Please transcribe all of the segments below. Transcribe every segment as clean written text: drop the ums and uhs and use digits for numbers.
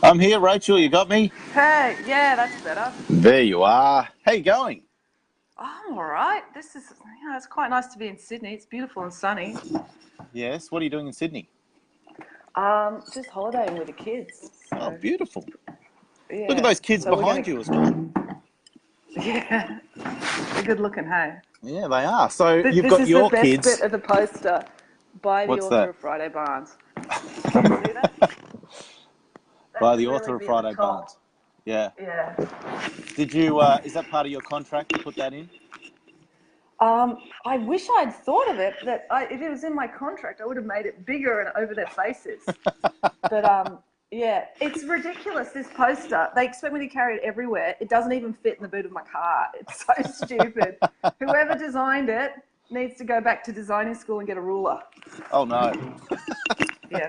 I'm here, Rachel. You got me? Hey, yeah, that's better. There you are. How you going? I'm all right. It's quite nice to be in Sydney. It's beautiful and sunny. Yes. What are you doing in Sydney? Just holidaying with the kids. Oh, So, beautiful. Look at yeah. those kids So we're behind gonna, you as well. yeah, they're good looking. Hey, Yeah, they are. So you've this got is the your best bit kids. of the poster by the What's author that? of Friday Barnes. Can you see that? That By should the really author of be at the Friday top. Barnes. Yeah. Yeah. Did you? Is that part of your contract to put that in? I wish I'd thought of it. If it was in my contract, I would have made it bigger and over their faces. But yeah, it's ridiculous. This poster, they expect me to carry it everywhere. It doesn't even fit in the boot of my car. It's so stupid. Whoever designed it needs to go back to designing school and get a ruler. Oh no. Yeah,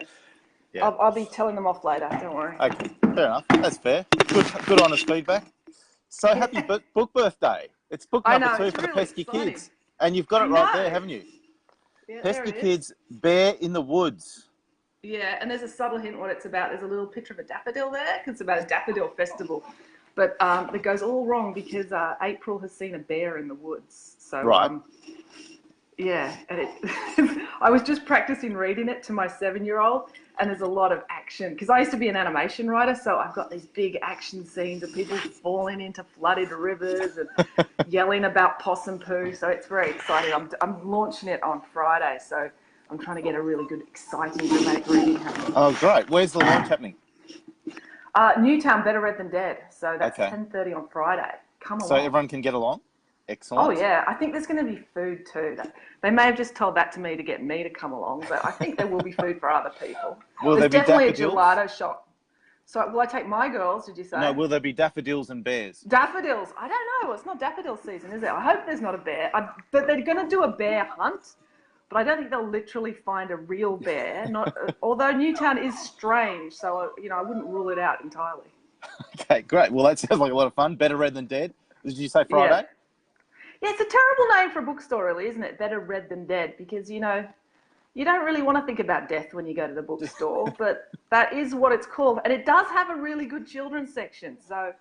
Yeah. I'll be telling them off later. Don't worry. Okay. Fair enough. That's fair. Good, honest feedback. So happy Yeah, book birthday. It's book I number know. 2 It's for the really Pesky exciting. Kids, and you've got I it right there, know. haven't you? Yeah, there Pesky it is. Kids, Bear in the Woods. Yeah, and there's a subtle hint what it's about. There's a little picture of a daffodil there 'cause it's about a daffodil festival. But it goes all wrong because April has seen a bear in the woods. So Right. yeah, and I was just practicing reading it to my 7-year-old, and there's a lot of action because I used to be an animation writer, so I've got these big action scenes of people falling into flooded rivers and yelling about possum poo. So it's very exciting. I'm launching it on Friday, so I'm trying to get a really good, exciting, dramatic reading happening. Oh, great. Where's the launch happening? Newtown, Better Read Than Dead. So that's Okay. 10:30 on Friday. Come So along. everyone can get along? Oh Excellent. yeah, I think there's going to be food too. They may have just told that to me to get me to come along, but I think there will be food for other people. Will There's there be definitely a daffodils? gelato shop. So will I take my girls? Did you No, say will there be daffodils and bears? daffodils? I don't know. It's not daffodil season, is it? I hope there's not a bear. But they're going to do a bear hunt. But I don't think they'll literally find a real bear. Not although Newtown is strange, so I wouldn't rule it out entirely. Okay, great. Well, that sounds like a lot of fun. Better read than dead. Did you say Yeah. Friday? Yeah, it's a terrible name for a bookstore, really, isn't it? Better read than dead, because you don't really want to think about death when you go to the bookstore, but that is what it's called, and it does have a really good children's section. So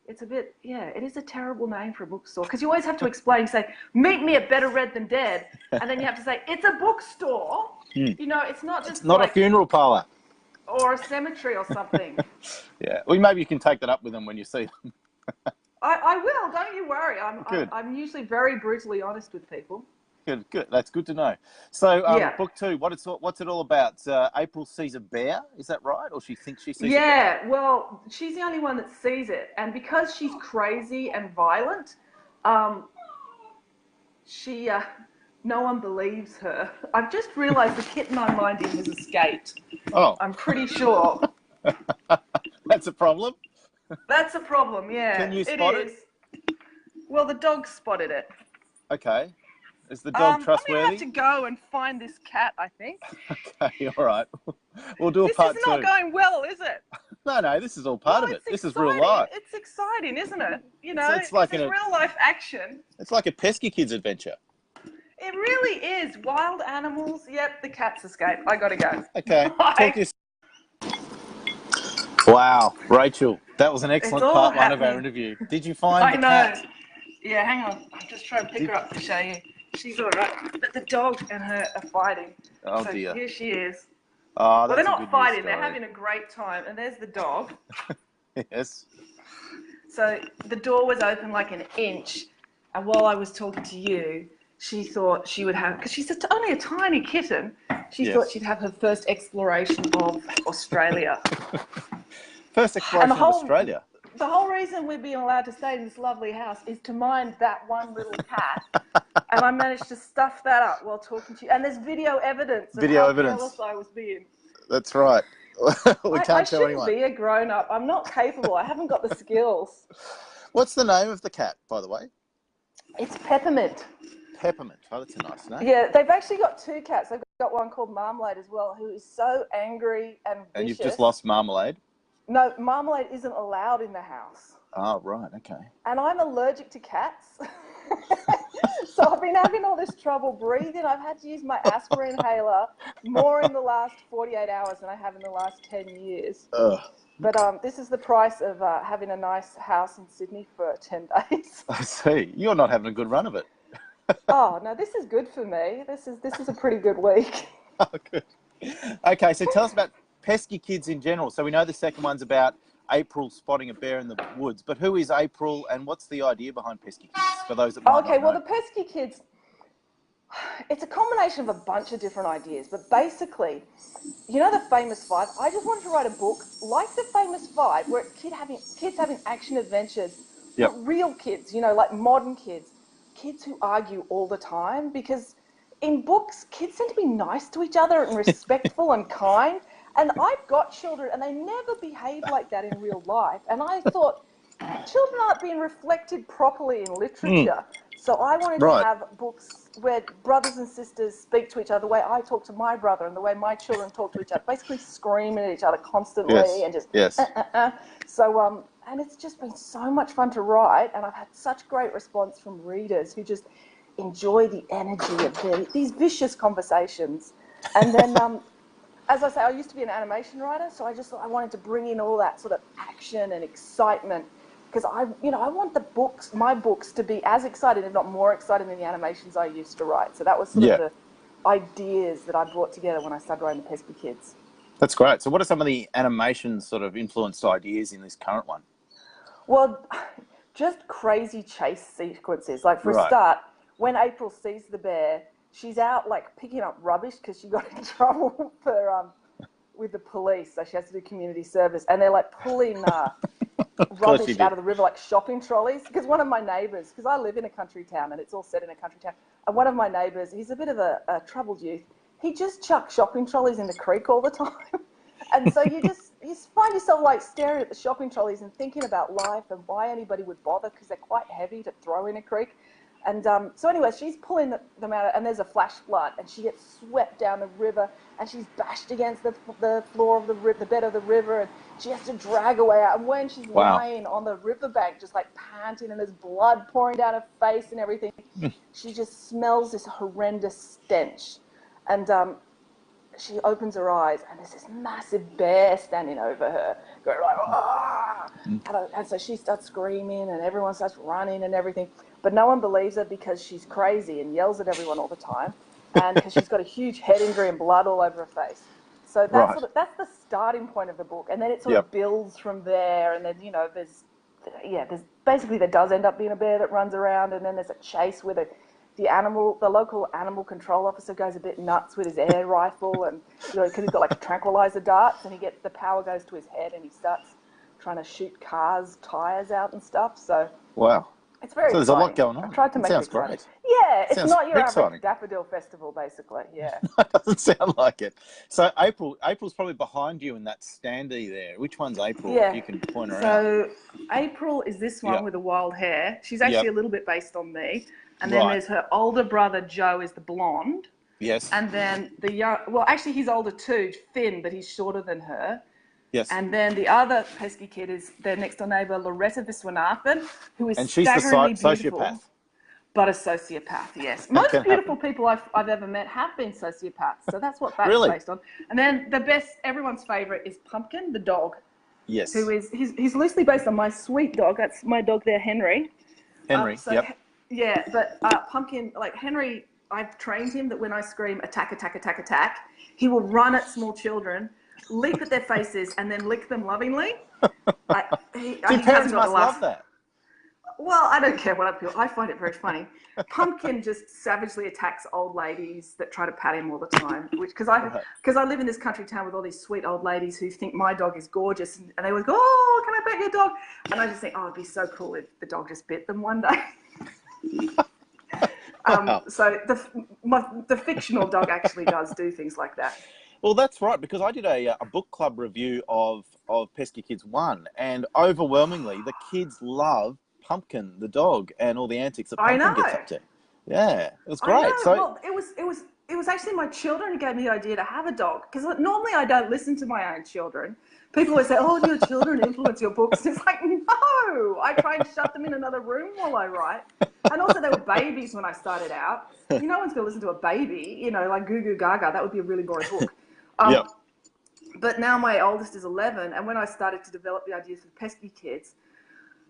it's a bit, yeah, it is a terrible name for a bookstore because you always have to explain. You say, "Meet me at Better Read Than Dead," and then you have to say, "It's a bookstore." Hmm. It's not It's just not a like funeral parlour. or a cemetery or something. Yeah. Well, maybe you can take that up with them when you see them. I will. Don't you worry. Good. I'm usually very brutally honest with people. Good. Good. That's good to know. So, Yeah. book 2. What's it all about? April sees a bear. Is that right? Or she thinks she sees a bear? Yeah, well, she's the only one that sees it, and because she's crazy and violent, um, she no one believes her. I've just realised the kitten I'm minding has escaped. Oh, I'm pretty sure that's a problem. that's a problem. Can Yeah, you it spot it? is. Well, the dog spotted it. Okay. Is the dog I'm gonna have trustworthy? to go and find this cat. I think Okay. All right. We'll do a this is part not 2. going well, is it? No, no. This is all Well, part of it. it's This is real exciting. life. It's exciting, isn't it? It's This like is real life action. it's like a pesky kids adventure. It really is. Wild animals. Yep, the cats escape. I gotta go. Okay. Talk to Bye. you. Wow, Rachel, that was an It's excellent all part 1 of our happening. interview. Did you find I the know. cat? Yeah, hang on. I'm just trying to pick Did her up to show you. She's all right. But the dog and her are fighting. Oh So dear. here she is. Oh, Well, they're that's a not good news fighting. They're story. having a great time. And there's the dog. Yes. So the door was open like an inch. And while I was talking to you, she thought she would have, because she's only a tiny kitten, she thought Yes. she'd have her first exploration of Australia. First And exploration of Australia. the whole reason we're being allowed to stay in this lovely house is to mind that one little cat. And I managed to stuff that up while talking to you. And there's video evidence of Video how evidence. careless I was being. That's right. We I can't tell shouldn't anyone. be a grown up. I'm not capable. I haven't got the skills. What's the name of the cat, by the way? It's Peppermint. Peppermint. Oh, that's a nice name. Yeah, they've actually got two cats. They've got one called Marmalade as well, who is so angry and And you've just vicious. lost Marmalade. No, Marmalade isn't allowed in the house. Oh, right. Okay. And I'm allergic to cats. So I've been having all this trouble breathing. I've had to use my aspirin inhaler more in the last 48 hours than I have in the last 10 years. Ugh. But this is the price of having a nice house in Sydney for 10 days. I see. You're not having a good run of it. Oh, no, this is good for me. This is a pretty good week. Oh, good. Okay, so tell us about Pesky Kids in general. So we know the second one's about April spotting a bear in the woods, but who is April and what's the idea behind Pesky Kids for those that might Okay, not well, know? the Pesky Kids, it's a combination of a bunch of different ideas, but basically, you know the Famous Five? I just wanted to write a book like the Famous Five, where kids having action adventures, Yep. but real kids, you know, like modern kids who argue all the time, because in books, kids tend to be nice to each other and respectful and kind, and I've got children, and they never behave like that in real life, and I thought, children aren't being reflected properly in literature. So I wanted to Right. have books where brothers and sisters speak to each other the way I talk to my brother and the way my children talk to each other, basically screaming at each other constantly and just So and it's just been so much fun to write, and I've had such great response from readers who just enjoy the energy of these vicious conversations. And then as I say, I used to be an animation writer, so I just thought I wanted to bring in all that sort of action and excitement, because I want my books to be as exciting, if not more exciting, than the animations I used to write. So that was sort of the ideas that I brought together when I started writing the Pesky Kids. That's great. So what are some of the animation sort of influenced ideas in this current one? Well, just crazy chase sequences. Like for a start, when April sees the bear, she's out like picking up rubbish because she got in trouble for with the police, so she has to do community service, and they're like pulling rubbish out of the river like shopping trolleys. Because one of my neighbours, because I live in a country town and it's all set in a country town, and one of my neighbours, he's a bit of a troubled youth. He just chucks shopping trolleys in the creek all the time. And so you find yourself like staring at the shopping trolleys and thinking about life and why anybody would bother, because they're quite heavy to throw in a creek. And so anyway, she's pulling them out, and there's a flash flood, and she gets swept down the river, and she's bashed against the floor of the bed of the river, and she has to drag her way out. And when she's lying on the riverbank, just like panting, and there's blood pouring down her face and everything, she just smells this horrendous stench. And she opens her eyes, and there's this massive bear standing over her, going like, ah! And so she starts screaming, and everyone starts running and everything. But no one believes her because she's crazy and yells at everyone all the time, and because she's got a huge head injury and blood all over her face. So that's that's the starting point of the book, and then it sort of builds from there. And then there's basically there does end up being a bear that runs around, and then there's a chase where the local animal control officer goes a bit nuts with his air rifle, and because he's got like tranquilizer darts, and the power goes to his head, and he starts trying to shoot cars' tires out and stuff. So it's very there's exciting. a lot going on. I've tried to make it sounds exciting. Great. Yeah, it's not your exciting. average daffodil festival, basically. Yeah. That doesn't sound like it. So April's probably behind you in that standee there. Which one's April? Yeah. If you can point her out. So April is this one with the wild hair. She's actually a little bit based on me. And then there's her older brother, Joe, is the blonde. Yes. And then actually he's older too, Finn, but he's shorter than her. Yes. And then the other pesky kid is their next door neighbour, Loretta Viswanathan, who is staggeringly beautiful. Sociopath. But a sociopath, yes. Most beautiful people I've ever met have been sociopaths, so that's what that's based on. And then everyone's favourite is Pumpkin, the dog. Yes. He's loosely based on my sweet dog. That's my dog there, Henry. Yeah, but Pumpkin, like Henry, I've trained him that when I scream attack, attack, attack, attack, he will run at small children, leap at their faces, and then lick them lovingly. Do parents must love that? Well, I don't care what I feel. I find it very funny. Pumpkin just savagely attacks old ladies that try to pat him all the time. Because I live in this country town with all these sweet old ladies who think my dog is gorgeous, and they always go, "Oh, can I pet your dog?" And I just think, oh, it'd be so cool if the dog just bit them one day. So the fictional dog actually does do things like that. Well, that's right, because I did a book club review of Pesky Kids 1, and overwhelmingly the kids love Pumpkin, the dog, and all the antics that Pumpkin gets up to. Yeah, it was great. Well, it was it was actually my children who gave me the idea to have a dog, because normally I don't listen to my own children. People always say, oh, do your children influence your books? It's like, no, I try and shut them in another room while I write. And also they were babies when I started out. No one's going to listen to a baby, like Goo Goo Gaga. That would be a really boring book. Yep. But now my oldest is 11, and when I started to develop the ideas for Pesky Kids,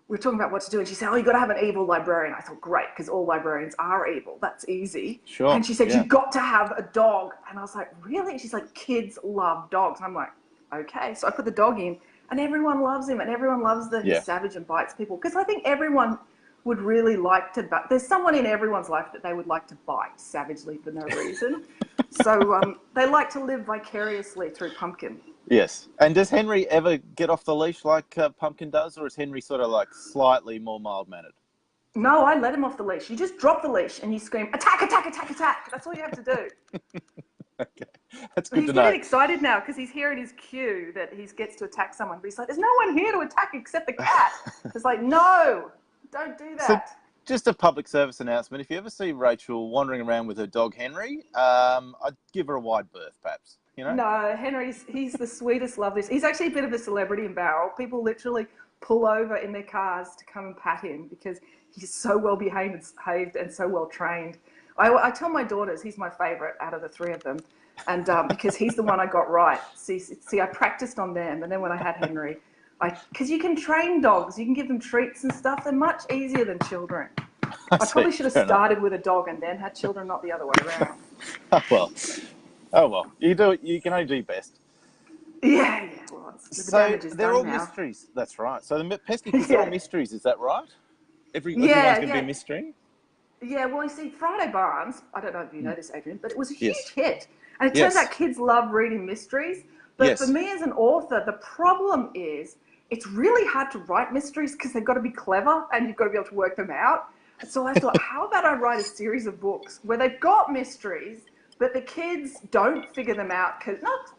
we were talking about what to do, and she said, oh, you've got to have an evil librarian. I thought, great, because all librarians are evil. That's easy. Sure. And she said, you've got to have a dog. And I was like, really? And she's like, kids love dogs. And I'm like, okay. So I put the dog in, and everyone loves him, and everyone loves that he's savage and bites people. Because I think everyone would really like to, but there's someone in everyone's life that they would like to bite savagely for no reason. So they like to live vicariously through Pumpkin. Yes. And does Henry ever get off the leash like Pumpkin does, or is Henry sort of like slightly more mild-mannered? No, I let him off the leash. You just drop the leash and you scream, attack, attack, attack, attack. That's all you have to do. Okay. That's good He's to know. getting excited now because he's hearing his cue that he gets to attack someone. But he's like, there's no one here to attack except the cat. It's like, no, don't do that. So, just a public service announcement. If you ever see Rachel wandering around with her dog Henry, I'd give her a wide berth, perhaps. No, he's the sweetest, loveliest. He's actually a bit of a celebrity in Barrel. People literally pull over in their cars to come and pat him because he's so well behaved and so well trained. I tell my daughters he's my favourite out of the three of them, and because he's the one I got right. See, I practiced on them, and then when I had Henry, because you can train dogs, you can give them treats and stuff. They're much easier than children. I probably should have started with a dog and then had children, not the other way around. Oh well, you can only do your best. Yeah. Well, the damage is they're done all now. mysteries. That's right. So the Pesky Kids are all mysteries. Is that right? Everyone's going to be a mystery. Yeah. Well, you see, Friday Barnes. I don't know if you know this, Adrian, but it was a huge hit, and it turns out kids love reading mysteries. But for me as an author, the problem is it's really hard to write mysteries because they've got to be clever and you've got to be able to work them out. So I thought, how about I write a series of books where they've got mysteries, but the kids don't figure them out, because not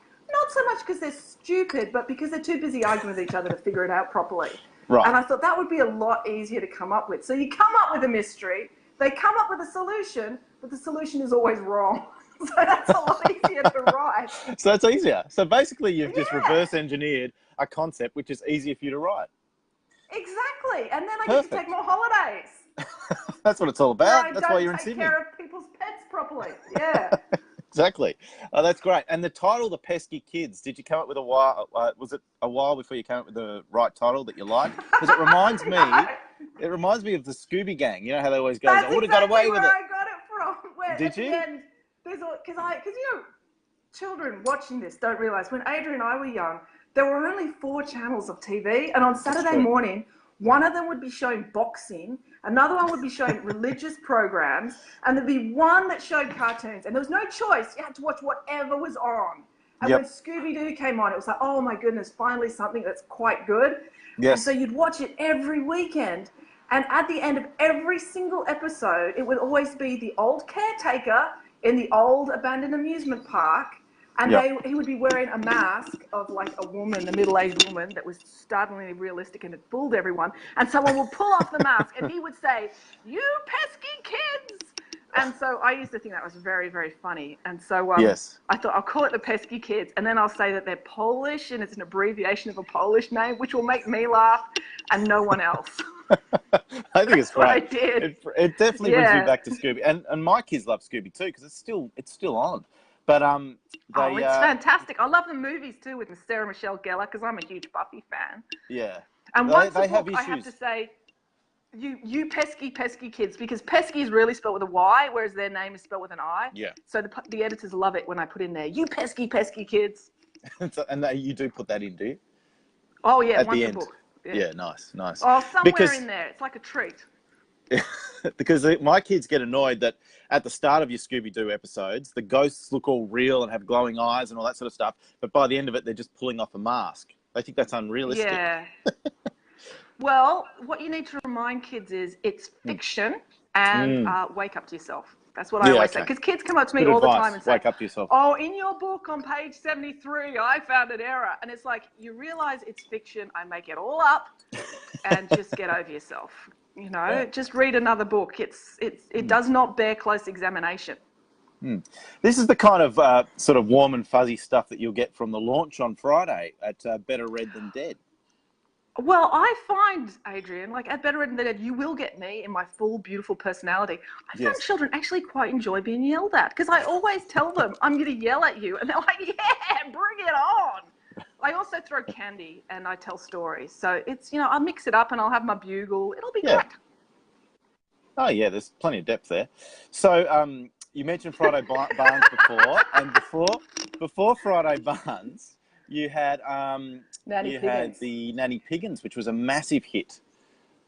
so much because they're stupid, but because they're too busy arguing with each other to figure it out properly. Right. And I thought that would be a lot easier to come up with. So you come up with a mystery, they come up with a solution, but the solution is always wrong. So that's a lot easier to write. So that's easier. So basically you've just reverse engineered a concept which is easier for you to write. Exactly. And then I get to take more holidays. That's what it's all about. That's why you're in I Sydney. don't take care of people's pets properly. Yeah. Exactly. Oh, that's great. And the title, The Pesky Kids, did you come up with was it a while before you came up with the right title that you liked? Because it reminds me of the Scooby Gang. You know how they always go, I would have got away with it. I got it from. Where did you? Because children watching this don't realise when Adrian and I were young, there were only 4 channels of TV, and on Saturday morning, one of them would be showing boxing, another one would be showing religious programs, and there'd be one that showed cartoons. And there was no choice. You had to watch whatever was on. And when Scooby-Doo came on, it was like, oh my goodness, finally something that's quite good. Yes. And so you'd watch it every weekend. And at the end of every single episode, it would always be the old caretaker in the old abandoned amusement park. And he would be wearing a mask of like a woman, a middle-aged woman that was startlingly realistic, and it fooled everyone. And someone would pull off the mask and he would say, "You pesky kids." And so I used to think that was very, very funny. And so I thought I'll call it The Pesky Kids, and then I'll say that they're Polish and it's an abbreviation of a Polish name, which will make me laugh and no one else. I think it's great. What I did. It definitely brings me back to Scooby, and my kids love Scooby too because it's still on. But it's fantastic. I love the movies too with Sarah Michelle Gellar because I'm a huge Buffy fan. Yeah. And once a book, I have to say, you pesky kids, because pesky is really spelled with a Y, whereas their name is spelled with an I. Yeah. So the editors love it when I put in there, you pesky kids. And you do put that in, do you? Oh yeah, at the end. Book. Yeah, nice. Oh, somewhere in there. It's like a treat. Because my kids get annoyed that at the start of your Scooby-Doo episodes, the ghosts look all real and have glowing eyes and all that sort of stuff. But by the end of it, they're just pulling off a mask. They think that's unrealistic. Yeah. Well, what you need to remind kids is it's fiction and wake up to yourself. That's what I always say. Because kids come up to me all the time and say, wake up to yourself. Oh, in your book on page 73, I found an error. And it's like, you realize it's fiction. I make it all up and just get over yourself. Just read another book. It does not bear close examination. Hmm. This is the kind of sort of warm and fuzzy stuff that you'll get from the launch on Friday at Better Read Than Dead. Well, I find, Adrian, like at Better Than Dead, you will get me in my full, beautiful personality. I find Yes. children actually quite enjoy being yelled at because I always tell them, I'm going to yell at you. And they're like, yeah, bring it on. I also throw candy and I tell stories. So it's, I'll mix it up and I'll have my bugle. It'll be Yeah. great. Oh, yeah, there's plenty of depth there. So you mentioned Friday Barnes before, and before Friday Barnes, you had Nanny Piggins. the Nanny Piggins, which was a massive hit.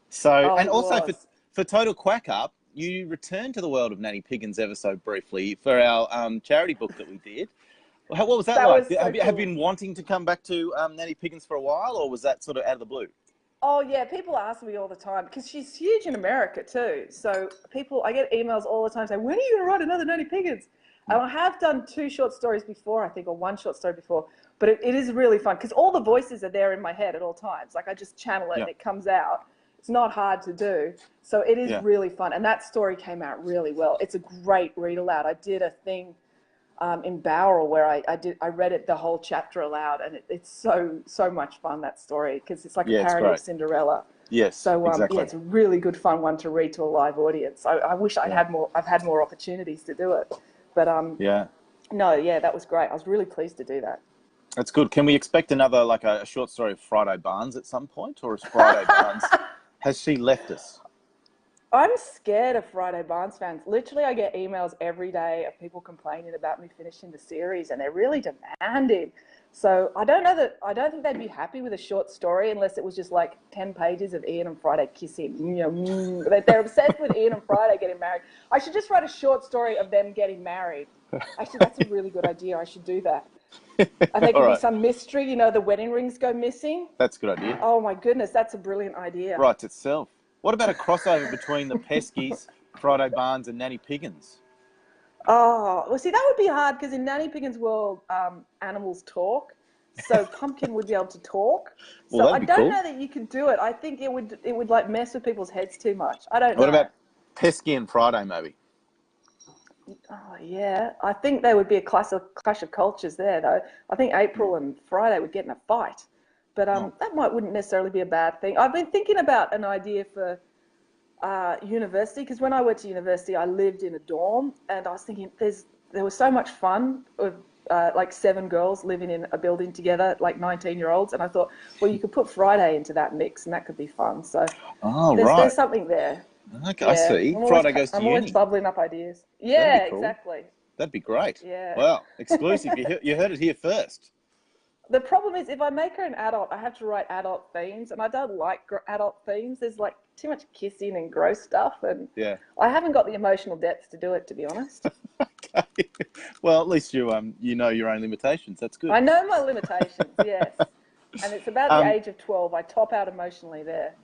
So, Oh, and it also was. for Total Quack Up, you returned to the world of Nanny Piggins ever so briefly for our charity book that we did. What was that That like? was so Have you cool. been wanting to come back to Nanny Piggins for a while, or was that sort of out of the blue? Oh yeah, people ask me all the time because she's huge in America too. So I get emails all the time saying, "When are you going to write another Nanny Piggins?" And I have done 2 short stories before, I think, or 1 short story before. But it is really fun because all the voices are there in my head at all times. Like I just channel it Yeah, and it comes out. It's not hard to do. So it is yeah, really fun. And that story came out really well. It's a great read aloud. I did a thing in Bowral where I read it the whole chapter aloud, and it's so much fun, that story, because it's like a yeah. It's parody of great. Cinderella. Yes, So yeah, exactly. it's a really good fun one to read to a live audience. I wish Yeah, I've had more opportunities to do it, but yeah. no, yeah, that was great. I was really pleased to do that. That's good. Can we expect another, like a short story of Friday Barnes at some point, or is Friday Barnes, has she left us? I'm scared of Friday Barnes fans. Literally, I get emails every day of people complaining about me finishing the series, and they're really demanding. So I don't think they'd be happy with a short story unless it was just like 10 pages of Ian and Friday kissing. They're obsessed with Ian and Friday getting married. I should just write a short story of them getting married. Actually, that's a really good idea. I should do that. And there All could be right, some mystery, the wedding rings go missing. that's a good idea. Oh my goodness, that's a brilliant idea. Writes itself. What about a crossover between the Peskis, Friday Barnes, and Nanny Piggins? Oh, well, see, that would be hard because in Nanny Piggins' world, animals talk. So Pumpkin would be able to talk. Well, So I that'd be don't cool. know that you could do it. I think it would like mess with people's heads too much. I don't What know. about Pesky and Friday, maybe? Oh yeah, I think there would be a clash of cultures there, though. I think April and Friday would get in a fight, but Oh, that wouldn't necessarily be a bad thing. I've been thinking about an idea for university, because when I went to university, I lived in a dorm, and I was thinking there was so much fun with like 7 girls living in a building together, like 19-year-olds, and I thought, well, you could put Friday into that mix, and that could be fun. So oh, there's right. something there. Okay, I Yeah, see. Friday goes to I'm always uni. bubbling up ideas. That'd be Yeah, cool. exactly. That'd be great. Yeah. Well, exclusive. You heard it here first. The problem is, if I make her an adult, I have to write adult themes, and I don't like adult themes. There's like too much kissing and gross stuff, and Yeah. I haven't got the emotional depth to do it, to be honest. Okay. Well, at least you know your own limitations. That's good. I know my limitations, yes. And it's about the Um, age of 12. I top out emotionally there.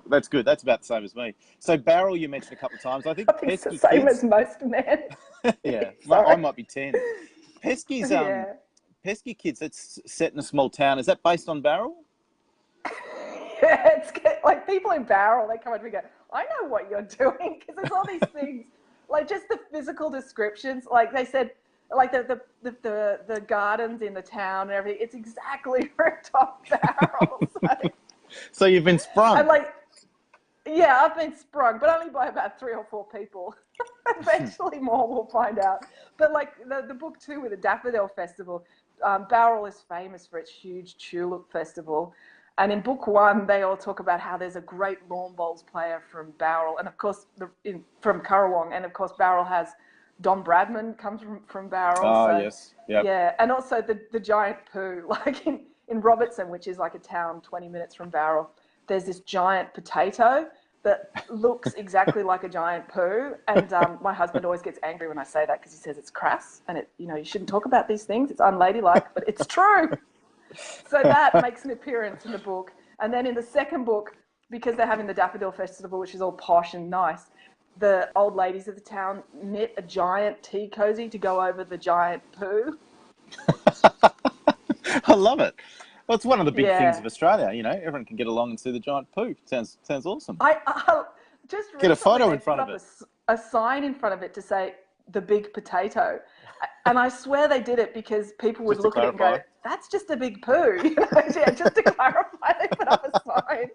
that's good. That's about the same as me. So Barrel, you mentioned a couple of times. I think I think it's the Pesky same as Kids. most men. Yeah, I Sorry. might be 10. Pesky's Yeah. Pesky Kids. That's set in a small town. Is that based on Barrel? Yeah, it's like people in Barrel, they come up to me and go, I know what you're doing, because there's all these things, like just the physical descriptions. Like they said, like the gardens in the town and everything, it's exactly ripped off Barrel. So, So you've been sprung. I'm like, yeah, I've been sprung, but only by about 3 or 4 people. Eventually more will find out. But like the book too, with the Daffodil Festival, Bowral is famous for its huge tulip festival. And in book 1, they all talk about how there's a great lawn bowls player from Bowral, and of course from Currawong, and of course Bowral has Don Bradman comes from Bowral. Oh, So yes. Yep. yeah, and also the giant poo, like in Robertson, which is like a town 20 minutes from Bowral, there's this giant potato that looks exactly like a giant poo. And my husband always gets angry when I say that, because he says it's crass and you shouldn't talk about these things. It's unladylike, but it's true. So that makes an appearance in the book. And then in the second book, because they're having the Daffodil Festival, which is all posh and nice, the old ladies of the town knit a giant tea cozy to go over the giant poo. I love it. Well, it's one of the big things Yeah. of Australia. Everyone can get along and see the giant poo. Sounds awesome. I just Get a recently photo they in front put of up it. a sign in front of it to say, the big potato. And I swear they did it because people would look at it and go, that's just a big poo. You know, yeah, just to clarify, they put up a sign.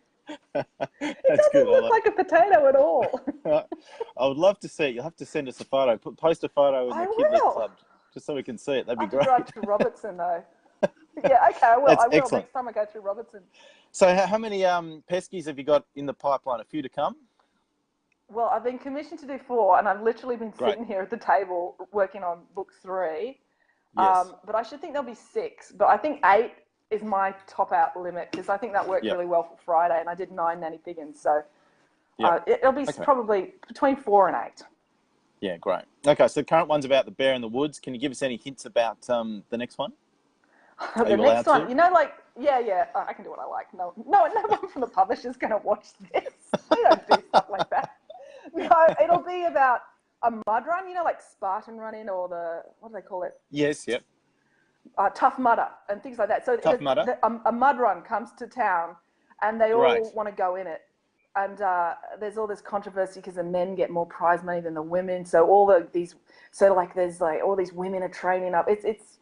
It doesn't look like a potato at all. I would love to see it. You'll have to send us a photo. Post a photo in the KidsLit Club just so we can see it. That'd be great. I have to drive to Robertson though. Yeah, okay, I will. That's I will excellent. Next time I go through Robertson. So how many Peskis have you got in the pipeline? A few to come? Well, I've been commissioned to do 4, and I've literally been sitting here at the table working on book 3. Yes. But I should think there'll be 6. But I think 8 is my top out limit because I think that worked really well for Friday, and I did 9 Nanny Piggins. So it'll be probably between 4 and 8. Yeah, great. Okay, so the current one's about the bear in the woods. Can you give us any hints about the next one? The next one, you know, like, I can do what I like. No one from the publisher's going to watch this. They don't do stuff like that. No, it'll be about a mud run, you know, like Spartan running or what do they call it? Yes, yep. Tough Mudder and things like that. So Tough Mudder. A mud run comes to town and they all want to go in it. And there's all this controversy because the men get more prize money than the women. So there's all these women are training up.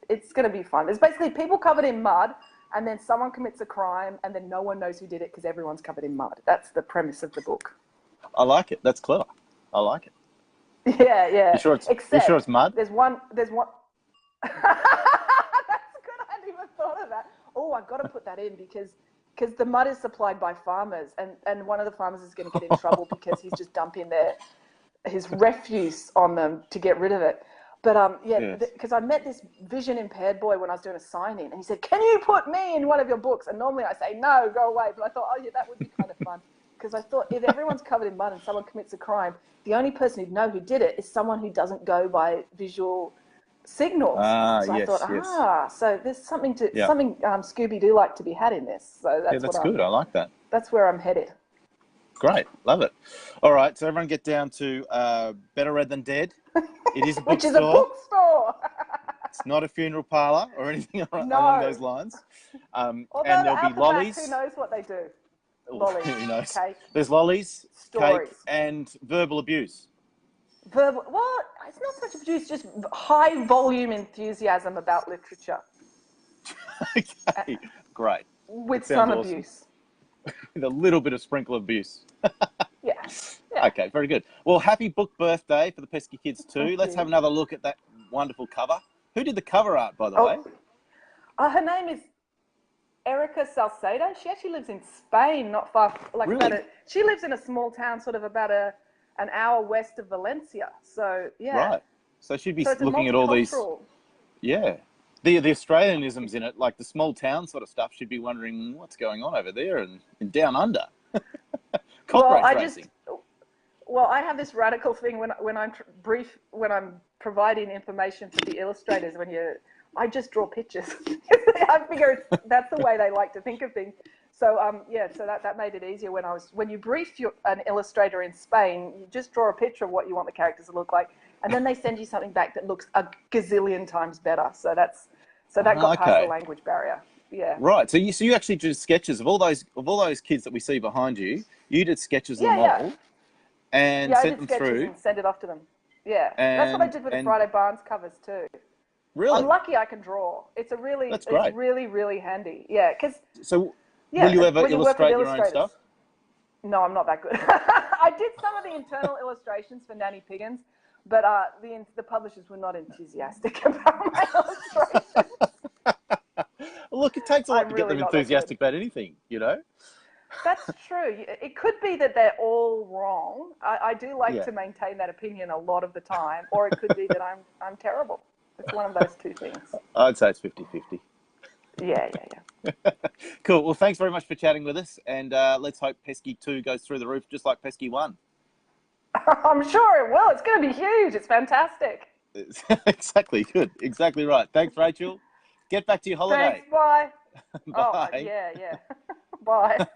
It's going to be fun. There's basically people covered in mud, and then someone commits a crime, and then no one knows who did it because everyone's covered in mud. That's the premise of the book. I like it. That's clever. I like it. Yeah. You sure it's mud? There's one. That's good. I hadn't even thought of that. Oh, I've got to put that in because the mud is supplied by farmers, and one of the farmers is going to get in trouble because he's just dumping his refuse on them to get rid of it. But because I met this vision impaired boy when I was doing a signing, and he said, "Can you put me in one of your books?" And normally I say, "No, go away." But I thought, oh yeah, that would be kind of fun because I thought if everyone's covered in mud and someone commits a crime, the only person who'd know who did it is someone who doesn't go by visual signals. So I thought, so there's something Scooby-Doo like to be had in this. So that's good. I like that. That's where I'm headed. Great. Love it. All right. So everyone get down to Better Read Than Dead. It is a bookstore. Which is a bookstore. It's not a funeral parlour or anything along those lines. And there'll be lollies. Who knows what they do? Lollies. Who knows? Cake. There's lollies, stories, cake, and verbal abuse. Well, it's not such abuse, just high volume enthusiasm about literature. Okay, great. With some abuse. With a little bit of sprinkle of abuse. Yeah. Okay, very good. Well, happy book birthday for the Peski Kids too. Let's have another look at that wonderful cover. Who did the cover art, by the way? Her name is Erica Salcedo. She actually lives in Spain, not far. She lives in a small town, sort of about an hour west of Valencia. So right. So she'd be looking at all these. Yeah, the Australianisms in it, like the small town sort of stuff. She'd be wondering what's going on over there and down under. Cockroach racing. I have this radical thing when I'm providing information for the illustrators. I just draw pictures. I figure that's the way they like to think of things. So so that made it easier when you brief an illustrator in Spain, you just draw a picture of what you want the characters to look like, and then they send you something back that looks a gazillion times better. So that got past the language barrier. Yeah. Right. So you actually did sketches of all those kids that we see behind you. You did sketches of them all, and sent them through. And send it off to them. Yeah. That's what I did with the Friday Barnes covers too. Really? I'm lucky I can draw. It's really, really handy. Yeah. Will you ever illustrate your own stuff? No, I'm not that good. I did some of the internal illustrations for Nanny Piggins, but the publishers were not enthusiastic about my illustrations. Look, it takes a lot to get them enthusiastic about anything, you know? That's true. It could be that they're all wrong. I do like to maintain that opinion a lot of the time, or it could be that I'm terrible. It's one of those two things. I'd say it's 50-50. Yeah. Cool. Well, thanks very much for chatting with us, and let's hope Peski 2 goes through the roof just like Peski 1. I'm sure it will. It's going to be huge. It's fantastic. Exactly. Good. Exactly right. Thanks, Rachel. Get back to your holiday. Thanks. Bye. Bye. Oh, yeah. Bye.